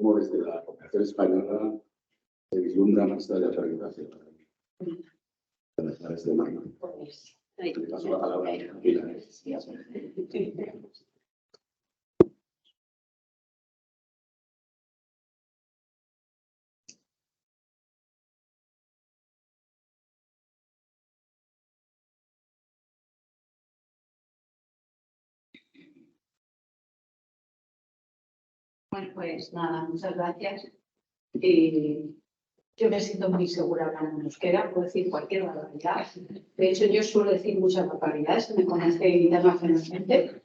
cómo desde la cooperación española se vislumbra nuestra desorientación. Desde Marco. Le paso la palabra a Pilar. Bueno, pues nada, muchas gracias. Yo me siento muy segura hablando en euskera, puedo decir cualquier barbaridad. De hecho, yo suelo decir muchas barbaridades, me conoce internacionalmente.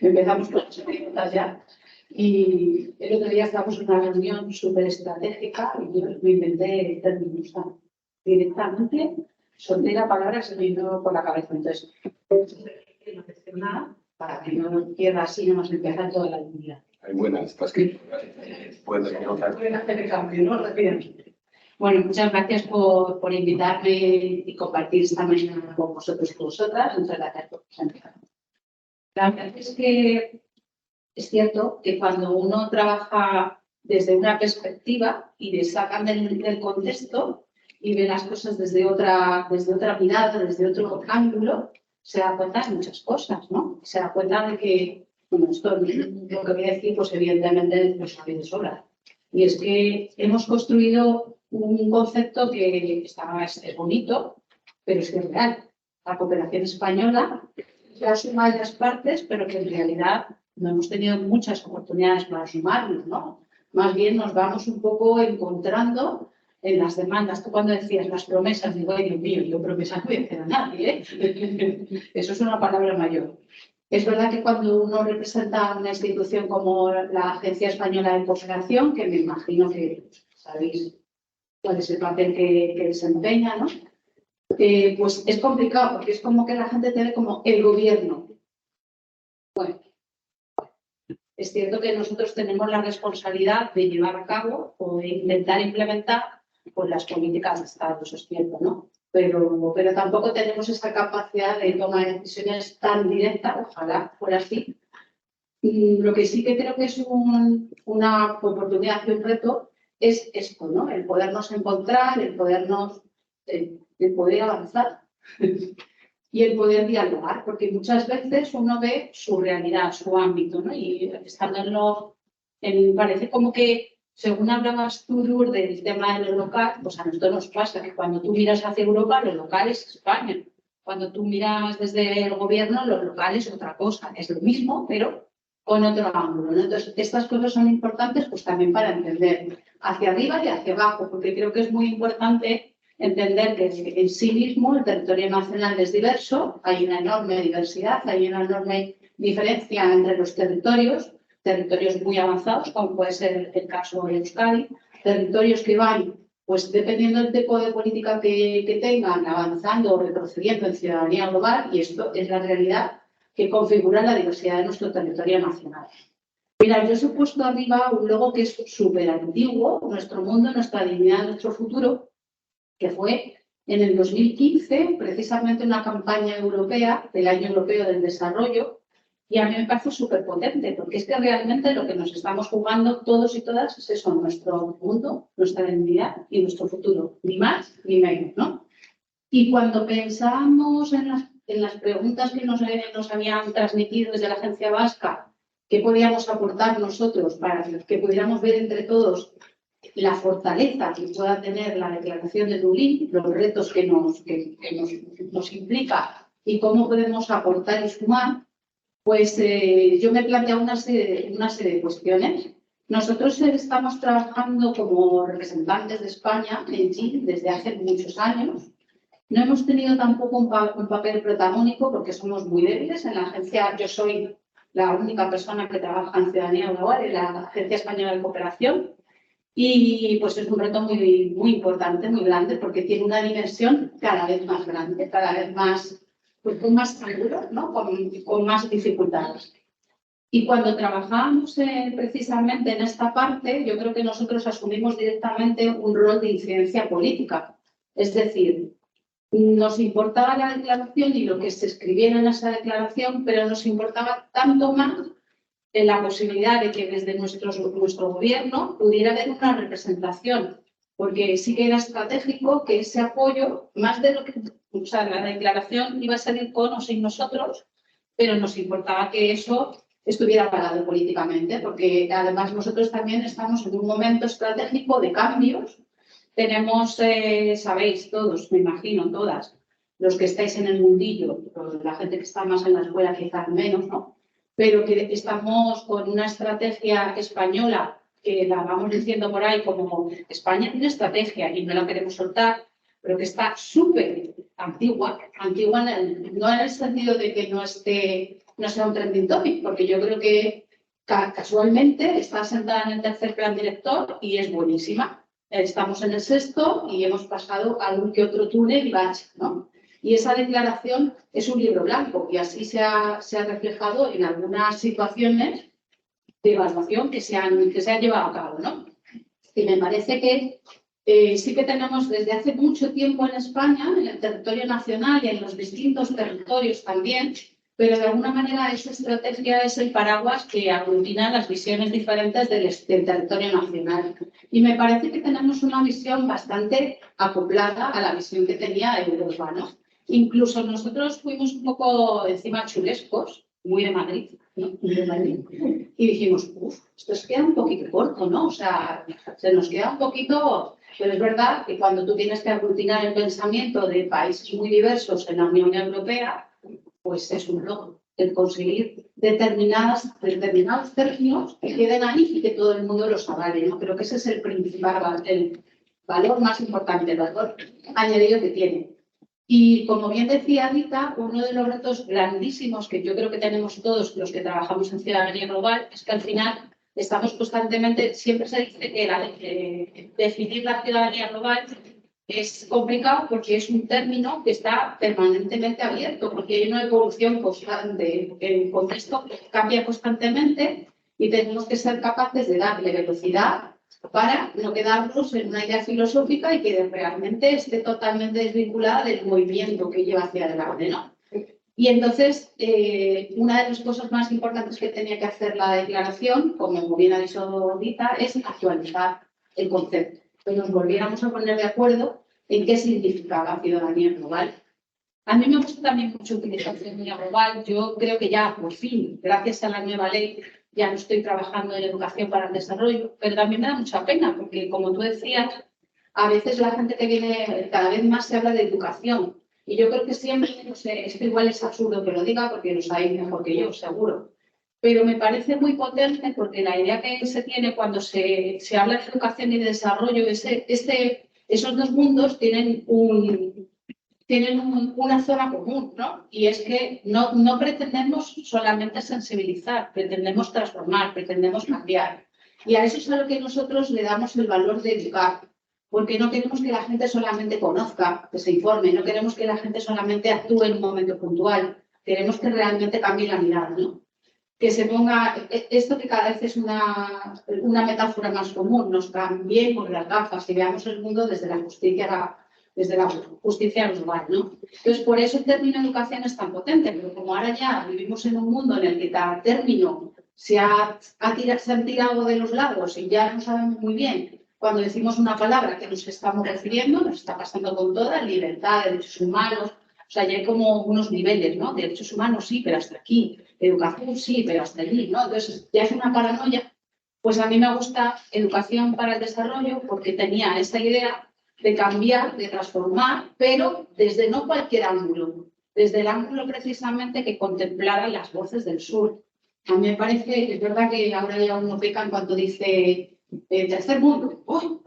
Empezamos con las anécdotas ya. Y el otro día estábamos en una reunión súper estratégica y yo me inventé términos directamente, solté la palabra, se me vino por la cabeza. Entonces, no decir nada para que no pierda así, no nos empieza toda la dignidad. Hay buenas, estás que puedes notar. Pueden hacer el cambio, ¿no? Rápidamente. Bueno, muchas gracias por invitarme y compartir esta mañana con vosotros y con vosotras. Muchas gracias por presentarme. La verdad es que es cierto que cuando uno trabaja desde una perspectiva y le sacan del contexto y ve las cosas desde otra mirada, desde otro ángulo, se da cuenta de muchas cosas, ¿no? Se da cuenta de que, bueno, esto lo que voy a decir, pues evidentemente lo sabéis de sobra. Y es que hemos construido un concepto que es bonito, pero es que es real. La cooperación española la suma de las partes, pero que en realidad no hemos tenido muchas oportunidades para sumarnos, ¿no? Más bien nos vamos un poco encontrando en las demandas. Tú cuando decías las promesas, digo, ay Dios mío, yo promesa no voy a hacer a nadie, ¿eh? Eso es una palabra mayor. Es verdad que cuando uno representa una institución como la Agencia Española de Cooperación, que me imagino que sabéis cuál es el papel que desempeña, ¿no? Pues es complicado, porque es como que la gente te ve como el gobierno. Bueno, es cierto que nosotros tenemos la responsabilidad de llevar a cabo o de intentar implementar pues, las políticas de Estado, eso es cierto, ¿no? Pero tampoco tenemos esa capacidad de tomar decisiones tan directas, ojalá fuera así. Y lo que sí que creo que es una oportunidad y un reto es esto, ¿no? El podernos encontrar, el poder avanzar y el poder dialogar, porque muchas veces uno ve su realidad, su ámbito, ¿no? Y estando parece como que, según hablabas tú, del tema de lo local, pues a nosotros nos pasa que cuando tú miras hacia Europa, lo local es España. Cuando tú miras desde el gobierno, lo local es otra cosa. Es lo mismo, pero con otro ángulo, ¿no? Entonces, estas cosas son importantes pues también para entender hacia arriba y hacia abajo, porque creo que es muy importante entender que en sí mismo el territorio nacional es diverso, hay una enorme diversidad, hay una enorme diferencia entre los territorios muy avanzados, como puede ser el caso de Euskadi, territorios que van, pues dependiendo del tipo de política que tengan, avanzando o retrocediendo en ciudadanía global, y esto es la realidad que configura la diversidad de nuestro territorio nacional. Mira, yo he puesto arriba un logo que es súper antiguo, nuestro mundo, nuestra dignidad, nuestro futuro, que fue en el 2015, precisamente una campaña europea del Año Europeo del Desarrollo, y a mí me parece súper potente, porque es que realmente lo que nos estamos jugando todos y todas es eso, nuestro mundo, nuestra identidad y nuestro futuro, ni más ni menos, ¿no? Y cuando pensamos en las preguntas que nos habían transmitido desde la Agencia Vasca, qué podíamos aportar nosotros para que pudiéramos ver entre todos la fortaleza que pueda tener la declaración de Dublín, los retos que nos implica y cómo podemos aportar y sumar, pues yo me he planteado una serie de cuestiones. Nosotros estamos trabajando como representantes de España en Chile desde hace muchos años. No hemos tenido tampoco un papel protagónico porque somos muy débiles. En la agencia yo soy la única persona que trabaja en ciudadanía global en la Agencia Española de Cooperación. Y pues es un reto muy, muy importante, muy grande, porque tiene una dimensión cada vez más grande, cada vez más, pues con más ángulos, ¿no? Con más dificultades. Y cuando trabajamos precisamente en esta parte, yo creo que nosotros asumimos directamente un rol de incidencia política. Es decir, nos importaba la declaración y lo que se escribiera en esa declaración, pero nos importaba tanto más en la posibilidad de que desde nuestro gobierno pudiera haber una representación, porque sí que era estratégico que ese apoyo, más de lo que, o sea, la declaración iba a salir con o sin nosotros, pero nos importaba que eso estuviera avalado políticamente, porque además nosotros también estamos en un momento estratégico de cambios. Tenemos, sabéis todos, me imagino, todas, los que estáis en el mundillo, la gente que está más en la escuela quizás menos, ¿no? Pero que estamos con una estrategia española que la vamos diciendo por ahí como España tiene estrategia y no la queremos soltar, pero que está súper antigua no en el sentido de que no sea un trending topic, porque yo creo que casualmente está sentada en el tercer plan director y es buenísima. Estamos en el sexto y hemos pasado algún que otro túnel y bache, ¿no? Y esa declaración es un libro blanco y así se ha reflejado en algunas situaciones de evaluación que se han llevado a cabo, ¿no? Y me parece que sí que tenemos desde hace mucho tiempo en España, en el territorio nacional y en los distintos territorios también, pero de alguna manera esa estrategia es el paraguas que aglutina las visiones diferentes del territorio nacional. Y me parece que tenemos una visión bastante acoplada a la visión que tenía Europa, ¿no? Incluso nosotros fuimos un poco encima chulescos, muy de Madrid, ¿no? Muy de Madrid. Y dijimos, esto se queda un poquito corto, ¿no? O sea, se nos queda un poquito... Pero es verdad que cuando tú tienes que aglutinar el pensamiento de países muy diversos en la Unión Europea, pues es un logro el conseguir determinados términos que queden ahí y que todo el mundo los avale, ¿no? Creo que ese es el principal, el valor más importante, el valor añadido que tiene. Y como bien decía Rita, uno de los retos grandísimos que yo creo que tenemos todos los que trabajamos en ciudadanía global es que al final estamos constantemente, siempre se dice que definir la ciudadanía global es complicado porque es un término que está permanentemente abierto, porque hay una evolución constante, el contexto cambia constantemente y tenemos que ser capaces de darle velocidad para no quedarnos en una idea filosófica y que realmente esté totalmente desvinculada del movimiento que lleva hacia adelante, ¿no? Y entonces, una de las cosas más importantes que tenía que hacer la declaración, como bien ha dicho Rita, es actualizar el concepto, que nos volviéramos a poner de acuerdo en qué significa la ciudadanía global. A mí me gusta también mucho utilizar ciudadanía global. Yo creo que ya, por fin, gracias a la nueva ley, ya no estoy trabajando en educación para el desarrollo, pero también me da mucha pena, porque como tú decías, a veces la gente que viene, cada vez más se habla de educación. Y yo creo que siempre, no sé, esto igual es absurdo que lo diga, porque lo sabéis mejor que yo, seguro. Pero me parece muy potente porque la idea que se tiene cuando se habla de educación y de desarrollo, esos dos mundos tienen una zona común, ¿no? Y es que no pretendemos solamente sensibilizar, pretendemos transformar, pretendemos cambiar. Y a eso es a lo que nosotros le damos el valor de educar, porque no queremos que la gente solamente conozca, que se informe, no queremos que la gente solamente actúe en un momento puntual, queremos que realmente cambie la mirada, ¿no? Que se ponga, esto que cada vez es una metáfora más común, nos cambiemos las gafas y veamos el mundo desde la justicia global, ¿no? Entonces, por eso el término educación es tan potente, pero como ahora ya vivimos en un mundo en el que cada término se han tirado de los lados y ya no sabemos muy bien cuando decimos una palabra que nos estamos refiriendo, nos está pasando con toda libertad, derechos humanos, o sea, ya hay como unos niveles, ¿no? Derechos humanos sí, pero hasta aquí. Educación sí, pero hasta allí, ¿no? Entonces, ya es una paranoia. Pues a mí me gusta educación para el desarrollo porque tenía esta idea de cambiar, de transformar, pero desde no cualquier ángulo, desde el ángulo precisamente que contemplara las voces del sur. A mí me parece, es verdad que ahora ya uno peca en cuanto dice tercer mundo, ¡oh!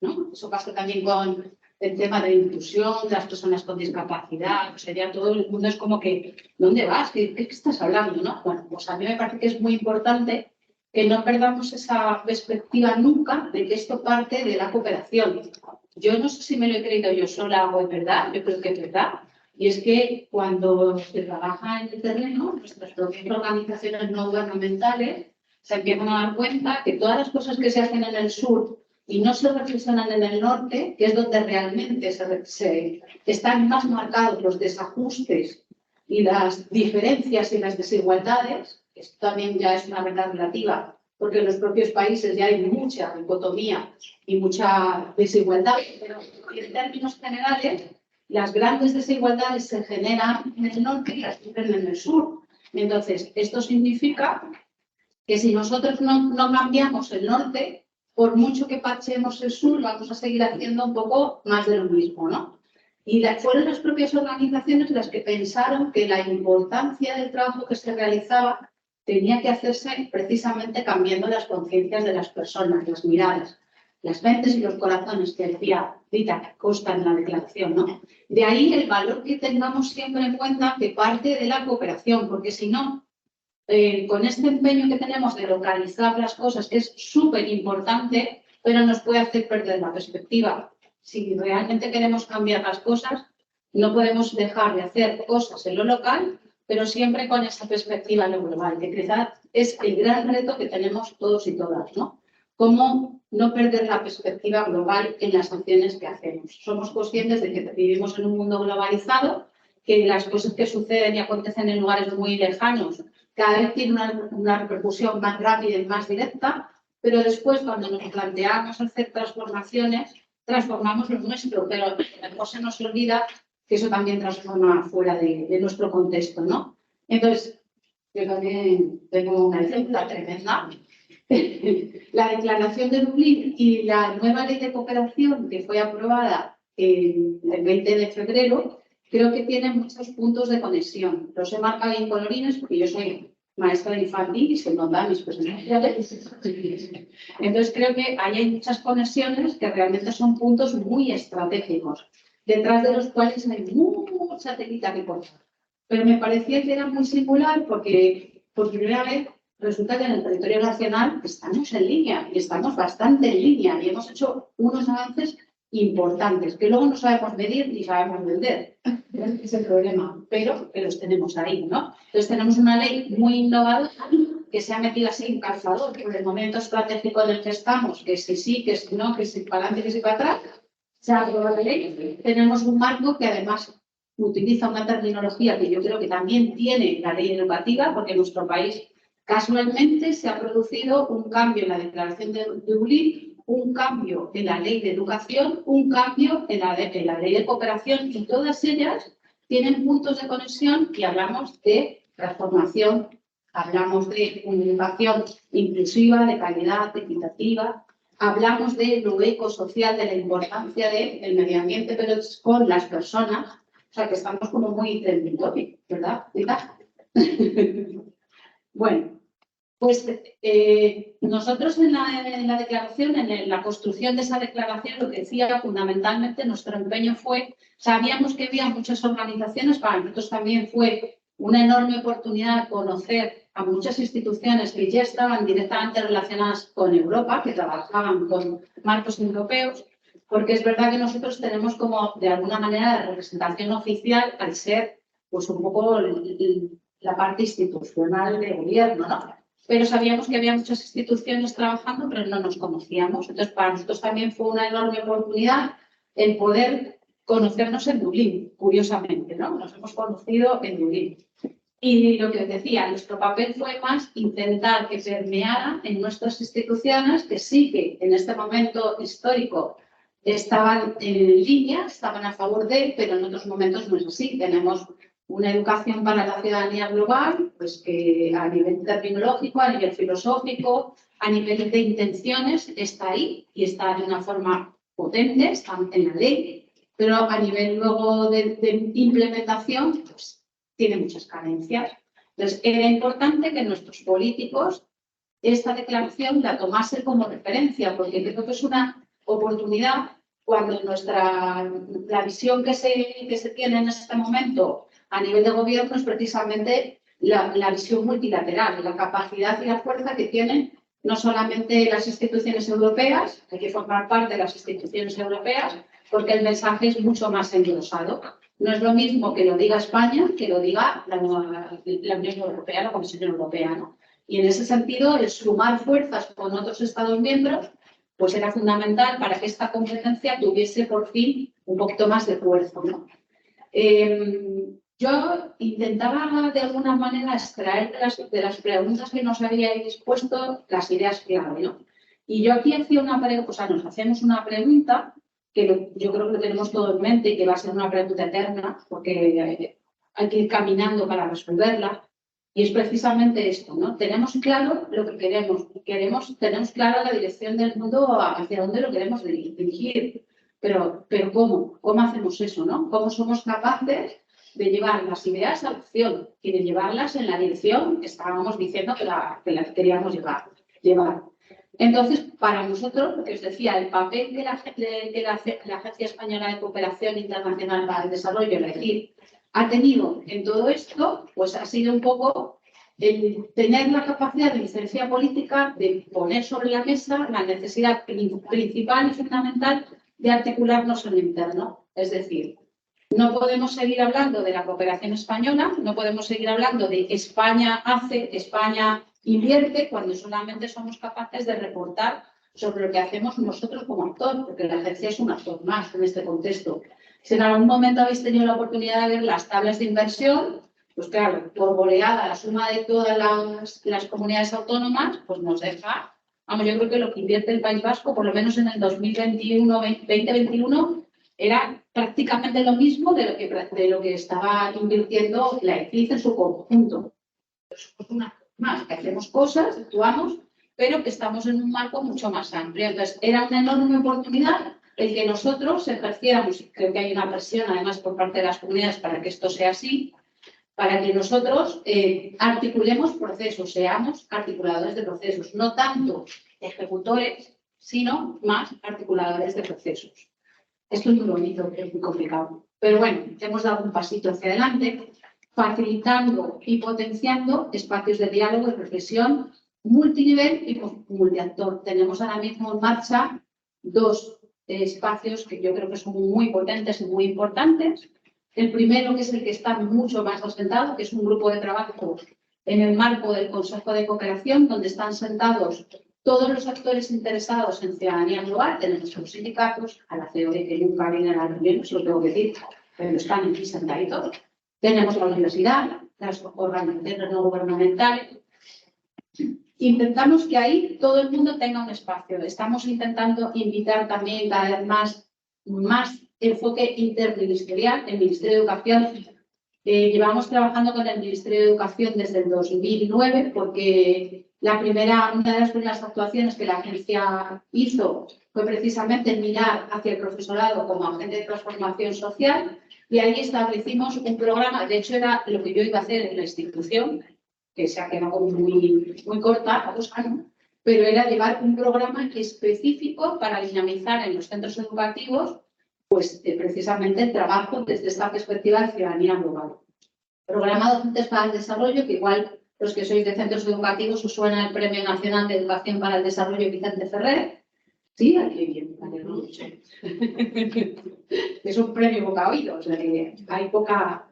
¿No? Eso pasa también con el tema de inclusión de las personas con discapacidad, o sea, ya todo el mundo es como que, ¿dónde vas? ¿Qué estás hablando? ¿No? Bueno, pues a mí me parece que es muy importante que no perdamos esa perspectiva nunca de que esto parte de la cooperación. Yo no sé si me lo he creído yo sola o es verdad, yo creo que es verdad, y es que cuando se trabaja en el terreno, nuestras propias organizaciones no gubernamentales se empiezan a dar cuenta que todas las cosas que se hacen en el sur y no se reflexionan en el norte, que es donde realmente están más marcados los desajustes y las diferencias y las desigualdades, esto también ya es una verdad relativa, porque en los propios países ya hay mucha dicotomía y mucha desigualdad, pero en términos generales, las grandes desigualdades se generan en el norte y las sufren en el sur. Entonces, esto significa que si nosotros no cambiamos el norte, por mucho que parchemos el sur, vamos a seguir haciendo un poco más de lo mismo, ¿no? Y fueron las propias organizaciones las que pensaron que la importancia del trabajo que se realizaba tenía que hacerse precisamente cambiando las conciencias de las personas, las miradas, las mentes y los corazones, que decía Rita, que consta en la declaración, ¿no? De ahí el valor que tengamos siempre en cuenta que parte de la cooperación, porque si no, con este empeño que tenemos de localizar las cosas, que es súper importante, pero nos puede hacer perder la perspectiva. Si realmente queremos cambiar las cosas, no podemos dejar de hacer cosas en lo local, pero siempre con esa perspectiva en lo global, que quizás es el gran reto que tenemos todos y todas, ¿no? Cómo no perder la perspectiva global en las acciones que hacemos. Somos conscientes de que vivimos en un mundo globalizado, que las cosas que suceden y acontecen en lugares muy lejanos cada vez tiene una repercusión más rápida y más directa, pero después cuando nos planteamos hacer transformaciones, transformamos lo nuestro, pero mejor se nos olvida que eso también transforma fuera de nuestro contexto, ¿no? Entonces, yo también tengo una dificultad tremenda. La declaración de Dublín y la nueva ley de cooperación que fue aprobada el 20 de febrero, creo que tienen muchos puntos de conexión. Los he marcado en colorines porque yo soy maestra de infantil y se notan mis presentaciones. Entonces creo que ahí hay muchas conexiones que realmente son puntos muy estratégicos, detrás de los cuales hay mucha telita que cortar. Pero me parecía que era muy singular porque por primera vez resulta que en el territorio nacional estamos en línea y estamos bastante en línea y hemos hecho unos avances importantes, que luego no sabemos medir ni sabemos vender. Ese es el problema, pero que los tenemos ahí, ¿no? Entonces tenemos una ley muy innovadora que se ha metido así en calzador por el momento estratégico en el que estamos, que si sí, que si no, que si para adelante, que si para atrás. Se ha aprobado la ley. Tenemos un marco que además utiliza una terminología que yo creo que también tiene la ley educativa, porque en nuestro país casualmente se ha producido un cambio en la declaración de Dublín, un cambio en la ley de educación, un cambio en la ley de cooperación, y todas ellas tienen puntos de conexión y hablamos de transformación, hablamos de una educación inclusiva, de calidad, equitativa, hablamos de lo ecosocial, de la importancia del medio ambiente, pero es con las personas, o sea que estamos como muy trending topic, ¿verdad? Bueno. Pues nosotros en la declaración, en la construcción de esa declaración, lo que decía fundamentalmente nuestro empeño fue, sabíamos que había muchas organizaciones, para nosotros también fue una enorme oportunidad conocer a muchas instituciones que ya estaban directamente relacionadas con Europa, que trabajaban con marcos europeos, porque es verdad que nosotros tenemos como de alguna manera la representación oficial al ser pues un poco la parte institucional de gobierno, ¿no? Pero sabíamos que había muchas instituciones trabajando, pero no nos conocíamos. Entonces, para nosotros también fue una enorme oportunidad el poder conocernos en Dublín, curiosamente, ¿no? Nos hemos conocido en Dublín. Y lo que os decía, nuestro papel fue más intentar que permeara en nuestras instituciones, que sí que en este momento histórico estaban en línea, estaban a favor de, pero en otros momentos no es así. Tenemos una educación para la ciudadanía global, pues que a nivel terminológico, a nivel filosófico, a nivel de intenciones, está ahí y está de una forma potente, está en la ley, pero a nivel luego de implementación, pues tiene muchas carencias. Entonces, era importante que nuestros políticos esta declaración la tomasen como referencia, porque creo que es una oportunidad cuando la visión que se tiene en este momento a nivel de gobierno es precisamente la visión multilateral, la capacidad y la fuerza que tienen no solamente las instituciones europeas, hay que formar parte de las instituciones europeas, porque el mensaje es mucho más engrosado. No es lo mismo que lo diga España que lo diga la Unión Europea, la Comisión Europea, ¿no? Y en ese sentido, el sumar fuerzas con otros Estados miembros pues era fundamental para que esta competencia tuviese por fin un poquito más de fuerza, ¿no? Yo intentaba de alguna manera extraer de las preguntas que nos habíais puesto las ideas clave, ¿no? Y yo aquí hacía una pregunta, o sea, nos hacemos una pregunta que yo creo que lo tenemos todo en mente y que va a ser una pregunta eterna, porque hay que ir caminando para resolverla. Y es precisamente esto, ¿no? Tenemos claro lo que tenemos clara la dirección del mundo hacia dónde lo queremos dirigir. Pero ¿cómo? ¿Cómo hacemos eso, no? ¿Cómo somos capaces de llevar las ideas a la acción y de llevarlas en la dirección que estábamos diciendo que la queríamos llevar? Entonces, para nosotros, lo que os decía, el papel de la Agencia Española de Cooperación Internacional para el Desarrollo, es decir, ha tenido en todo esto, pues ha sido un poco el tener la capacidad de licencia política de poner sobre la mesa la necesidad principal y fundamental de articularnos en lo interno. Es decir, no podemos seguir hablando de la cooperación española, no podemos seguir hablando de España hace, España invierte, cuando solamente somos capaces de reportar sobre lo que hacemos nosotros como actor, porque la agencia es un actor más en este contexto. Si en algún momento habéis tenido la oportunidad de ver las tablas de inversión, pues claro, por goleada, la suma de todas las comunidades autónomas, pues nos deja, vamos, yo creo que lo que invierte el País Vasco, por lo menos en el 2021, era prácticamente lo mismo de lo que estaba invirtiendo la ECIF en su conjunto. Somos una más, que hacemos cosas, actuamos, pero que estamos en un marco mucho más amplio. Entonces, era una enorme oportunidad el que nosotros ejerciéramos, y creo que hay una presión además por parte de las comunidades para que esto sea así, para que nosotros articulemos procesos, seamos articuladores de procesos, no tanto ejecutores, sino más articuladores de procesos. Esto es muy bonito, es muy complicado. Pero bueno, hemos dado un pasito hacia adelante, facilitando y potenciando espacios de diálogo y reflexión multinivel y multiactor. Tenemos ahora mismo en marcha dos espacios que yo creo que son muy potentes y muy importantes. El primero, que es el que está mucho más asentado, que es un grupo de trabajo en el marco del Consejo de Cooperación, donde están sentados todos los actores interesados en ciudadanía global. Tenemos a los sindicatos, a la COE, que nunca viene a la reunión, eso lo tengo que decir, pero están aquí sentaditos. Tenemos la universidad, las organizaciones no gubernamentales. Intentamos que ahí todo el mundo tenga un espacio. Estamos intentando invitar también cada vez más enfoque interministerial. El Ministerio de Educación, llevamos trabajando con el Ministerio de Educación desde el 2009, porque una de las primeras actuaciones que la agencia hizo fue precisamente mirar hacia el profesorado como agente de transformación social, y ahí establecimos un programa. De hecho, era lo que yo iba a hacer en la institución, que se ha quedado muy corta, a 2 años, pero era llevar un programa específico para dinamizar en los centros educativos, pues precisamente el trabajo desde esta perspectiva de ciudadanía global. Programa Docentes para el Desarrollo, que igual los que sois de centros educativos os suena el Premio Nacional de Educación para el Desarrollo Vicente Ferrer. Sí, aquí bien, mucho. Es un premio boca oído, o sea que hay poca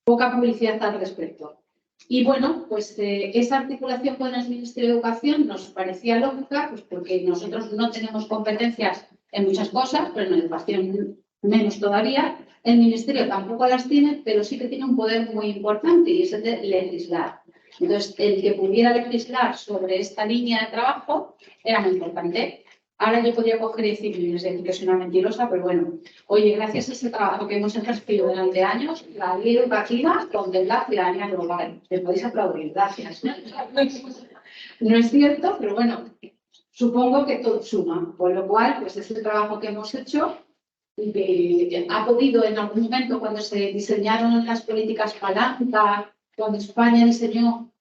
publicidad al respecto. Y bueno, pues esa articulación con el Ministerio de Educación nos parecía lógica, pues porque nosotros no tenemos competencias en muchas cosas, pero en educación menos todavía. El Ministerio tampoco las tiene, pero sí que tiene un poder muy importante, y es el de legislar. Entonces, el que pudiera legislar sobre esta línea de trabajo era muy importante. Ahora yo podría coger y decir que soy una mentirosa, pero bueno, oye, gracias a ese trabajo que hemos ejercido durante años, la ley educativa contempla ciudadanía global. Les podéis aplaudir, gracias. No es cierto, pero bueno, supongo que todo suma. Con lo cual, pues ese trabajo que hemos hecho ha podido en algún momento, cuando se diseñaron las políticas palanca, cuando España diseñó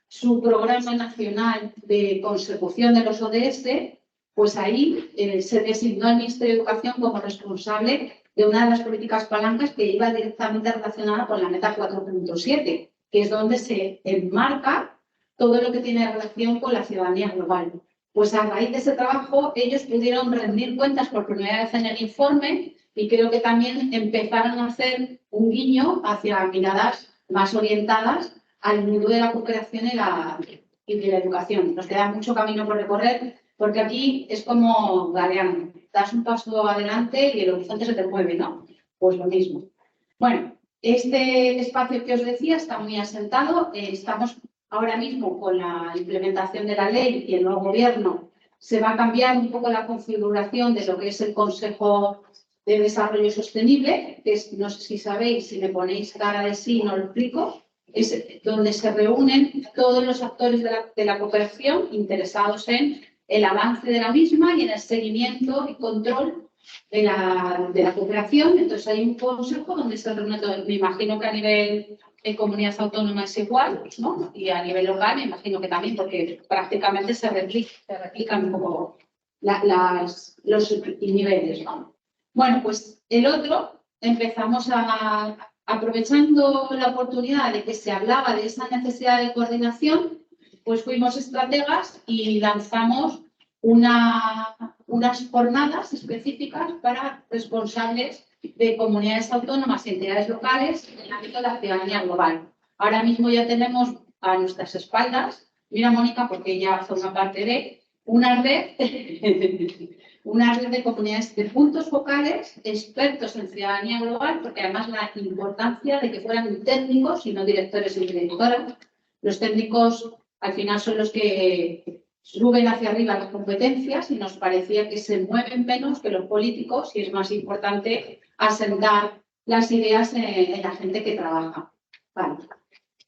su programa nacional de consecución de los ODS, pues ahí se designó al Ministerio de Educación como responsable de una de las políticas palancas que iba directamente relacionada con la meta 4.7, que es donde se enmarca todo lo que tiene relación con la ciudadanía global. Pues a raíz de ese trabajo ellos pudieron rendir cuentas por primera vez en el informe, y creo que también empezaron a hacer un guiño hacia miradas más orientadas al mundo de la cooperación y de la educación. Nos queda mucho camino por recorrer, porque aquí es como Galeano, das un paso adelante y el horizonte se te mueve, ¿no? Pues lo mismo. Bueno, Este espacio que os decía está muy asentado. Estamos ahora mismo con la implementación de la ley y el nuevo gobierno. Se va a cambiar un poco la configuración de lo que es el Consejo de Desarrollo Sostenible, que es, no sé si sabéis, si me ponéis cara de sí, no lo explico, es donde se reúnen todos los actores de la cooperación interesados en el avance de la misma y en el seguimiento y control de la cooperación. Entonces hay un consejo donde se reúne todo. Me imagino que a nivel de comunidad autónoma es igual, ¿no? Y a nivel local me imagino que también, porque prácticamente se replican un poco los niveles, ¿no? Bueno, pues el otro empezamos aprovechando la oportunidad de que se hablaba de esa necesidad de coordinación, pues fuimos estrategas y lanzamos unas jornadas específicas para responsables de comunidades autónomas y entidades locales en el ámbito de la ciudadanía global. Ahora mismo ya tenemos a nuestras espaldas, mira Mónica, porque ella forma parte de una red, una red de comunidades de puntos focales, expertos en ciudadanía global, porque además la importancia de que fueran técnicos y no directores y directoras. Los técnicos al final son los que suben hacia arriba las competencias y nos parecía que se mueven menos que los políticos y es más importante asentar las ideas en la gente que trabaja. Vale.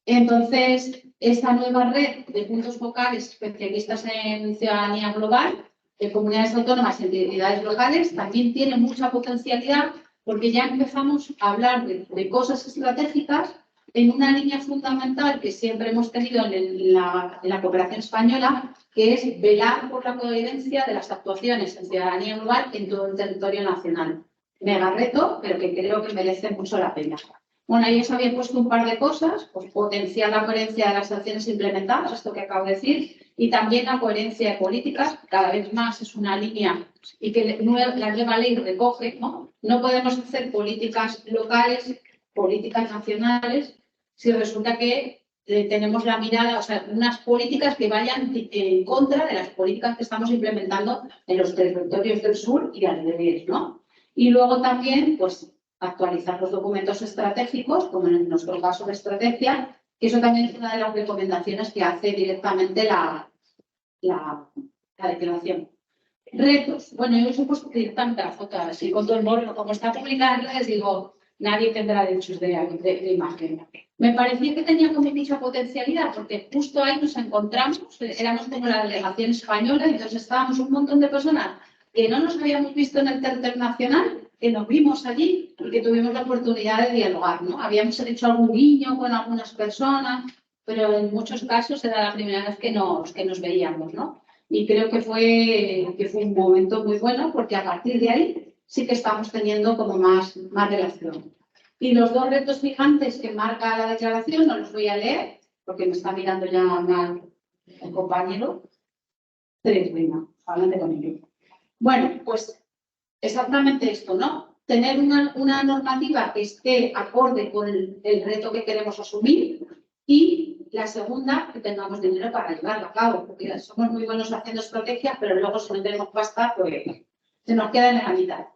Entonces, esta nueva red de puntos focales especialistas en ciudadanía global, de comunidades autónomas y entidades locales, también tiene mucha potencialidad porque ya empezamos a hablar de cosas estratégicas en una línea fundamental que siempre hemos tenido en la cooperación española, que es velar por la coherencia de las actuaciones en ciudadanía global en todo el territorio nacional. Mega reto, pero que creo que merece mucho la pena. Bueno, ahí os había puesto un par de cosas, pues potenciar la coherencia de las acciones implementadas, esto que acabo de decir, y también la coherencia de políticas, cada vez más es una línea y que la nueva ley recoge, ¿no? No podemos hacer políticas locales, políticas nacionales, si resulta que tenemos la mirada, o sea, unas políticas que vayan en contra de las políticas que estamos implementando en los territorios del sur y al revés, ¿no? Y luego también, pues, actualizar los documentos estratégicos, como en nuestro caso de estrategia, que eso también es una de las recomendaciones que hace directamente la declaración. Retos. Bueno, yo os he puesto tanta foto así con todo el morro, como está publicada en redes, digo, nadie tendrá derechos de imagen. Me parecía que tenía como mucha potencialidad, porque justo ahí nos encontramos, éramos como la delegación española, y entonces estábamos un montón de personas que no nos habíamos visto en el territorio nacional, que nos vimos allí y que tuvimos la oportunidad de dialogar, ¿no? Habíamos hecho algún guiño con algunas personas, pero en muchos casos era la primera vez que nos veíamos, ¿no? Y creo que fue un momento muy bueno, porque a partir de ahí sí que estamos teniendo como más relación. Y los dos retos gigantes que marca la declaración, no los voy a leer, porque me está mirando ya mal el compañero. Tres, venga, adelante con ello. Bueno, pues exactamente esto, ¿no? Tener una normativa que esté acorde con el reto que queremos asumir y la segunda, que tengamos dinero para llevarlo a cabo, porque somos muy buenos haciendo estrategias, pero luego si no tenemos pasta, pues se nos queda en la mitad.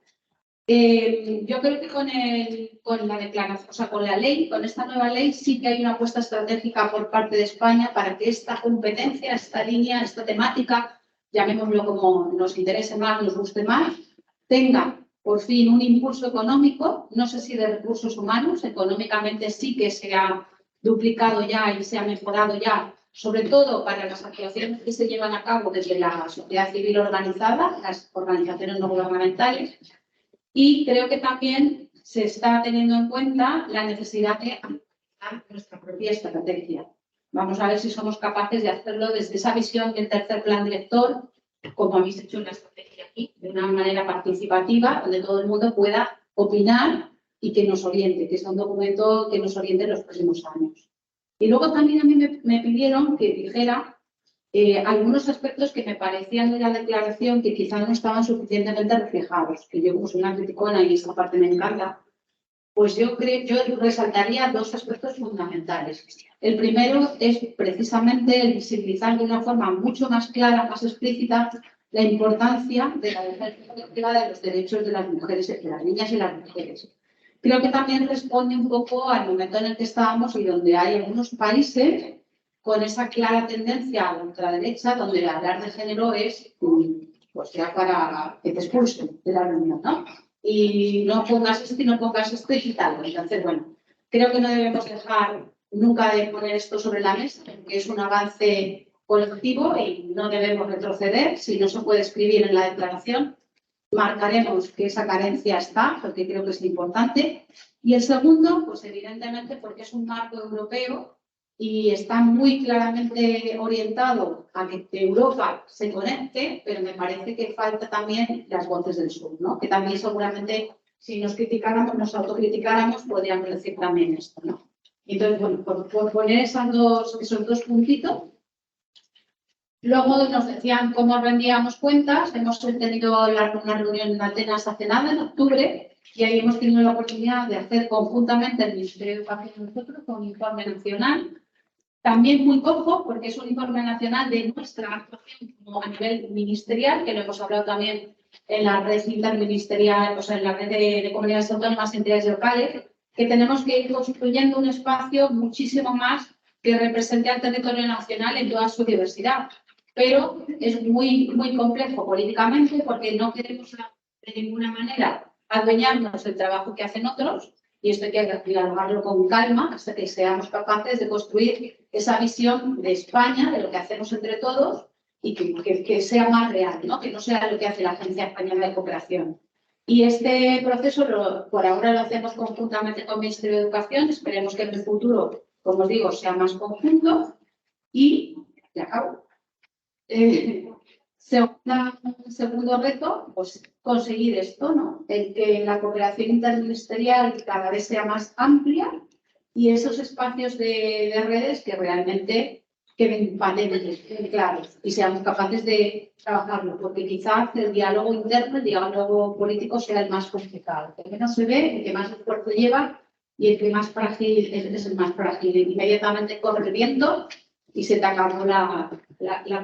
Yo creo que con la declaración, o sea, con la ley, con esta nueva ley, sí que hay una apuesta estratégica por parte de España para que esta competencia, esta línea, esta temática, llamémoslo como nos interese más, nos guste más, tenga por fin un impulso económico, no sé si de recursos humanos, económicamente sí que se ha duplicado ya y se ha mejorado ya, sobre todo para las actuaciones que se llevan a cabo desde la sociedad civil organizada, las organizaciones no gubernamentales, y creo que también se está teniendo en cuenta la necesidad de aplicar nuestra propia estrategia. Vamos a ver si somos capaces de hacerlo desde esa visión del tercer plan director, como habéis hecho en la estrategia aquí, de una manera participativa, donde todo el mundo pueda opinar y que nos oriente, que sea un documento que nos oriente en los próximos años. Y luego también a mí me pidieron que dijera algunos aspectos que me parecían de la declaración que quizá no estaban suficientemente reflejados, que yo como soy una criticona y esta parte me encanta, pues yo resaltaría dos aspectos fundamentales. El primero es precisamente el visibilizar de una forma mucho más clara, más explícita, la importancia de la defensa colectiva de los derechos de las mujeres, de las niñas y las mujeres. creo que también responde un poco al momento en el que estábamos y donde hay algunos países con esa clara tendencia a la ultraderecha, donde hablar de género es, pues ya para que te expulsen de la reunión, ¿no? Y no pongas esto y no pongas esto y quítalo. Entonces, bueno, creo que no debemos dejar nunca de poner esto sobre la mesa, porque es un avance colectivo y no debemos retroceder. Si no se puede escribir en la declaración, marcaremos que esa carencia está, porque creo que es importante. Y el segundo, pues evidentemente porque es un marco europeo y está muy claramente orientado a que Europa se conecte, pero me parece que falta también las voces del sur, ¿no? Que también seguramente si nos criticáramos, nos autocriticáramos, podríamos decir también esto, ¿no? Entonces, bueno, por poner esos dos puntitos. Luego nos decían cómo rendíamos cuentas. Hemos tenido una reunión en Atenas hace nada, en octubre, y ahí hemos tenido la oportunidad de hacer conjuntamente el Ministerio de Educación y nosotros con un informe nacional. También muy cojo, porque es un informe nacional de nuestra actuación como a nivel ministerial, que lo hemos hablado también en la red interministerial, o sea, en la red de comunidades autónomas y entidades locales, que tenemos que ir construyendo un espacio muchísimo más que represente al territorio nacional en toda su diversidad. Pero es muy complejo políticamente porque no queremos de ninguna manera adueñarnos del trabajo que hacen otros, y esto hay que dialogarlo con calma hasta que seamos capaces de construir esa visión de España, de lo que hacemos entre todos, y que sea más real, ¿no? Que no sea lo que hace la Agencia Española de Cooperación. Y este proceso por ahora lo hacemos conjuntamente con el Ministerio de Educación. Esperemos que en el futuro, como os digo, sea más conjunto. Y ya acabo. Segundo reto, pues conseguir esto, ¿no? El que la cooperación interministerial cada vez sea más amplia y esos espacios de redes que realmente queden patentes, queden claros y seamos capaces de trabajarlo, porque quizás el diálogo interno, el diálogo político sea el más complicado. El que menos se ve, el que más esfuerzo lleva y el que más frágil es el más frágil. Inmediatamente corre el viento y se te acabó la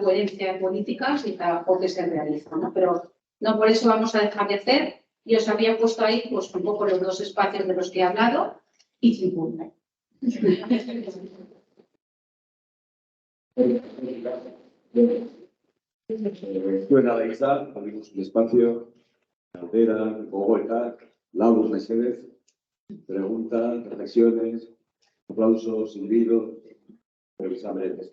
coherencia de políticas y el trabajo que se realiza, ¿no? Pero no por eso vamos a dejar de hacer. Y os había puesto ahí pues, un poco los dos espacios de los que he hablado y 50. Bueno, ahí está, abrimos un espacio, Caldera, Bogotá, Laura Mercedes, preguntas, reflexiones, aplausos, silbidos, revisar breves.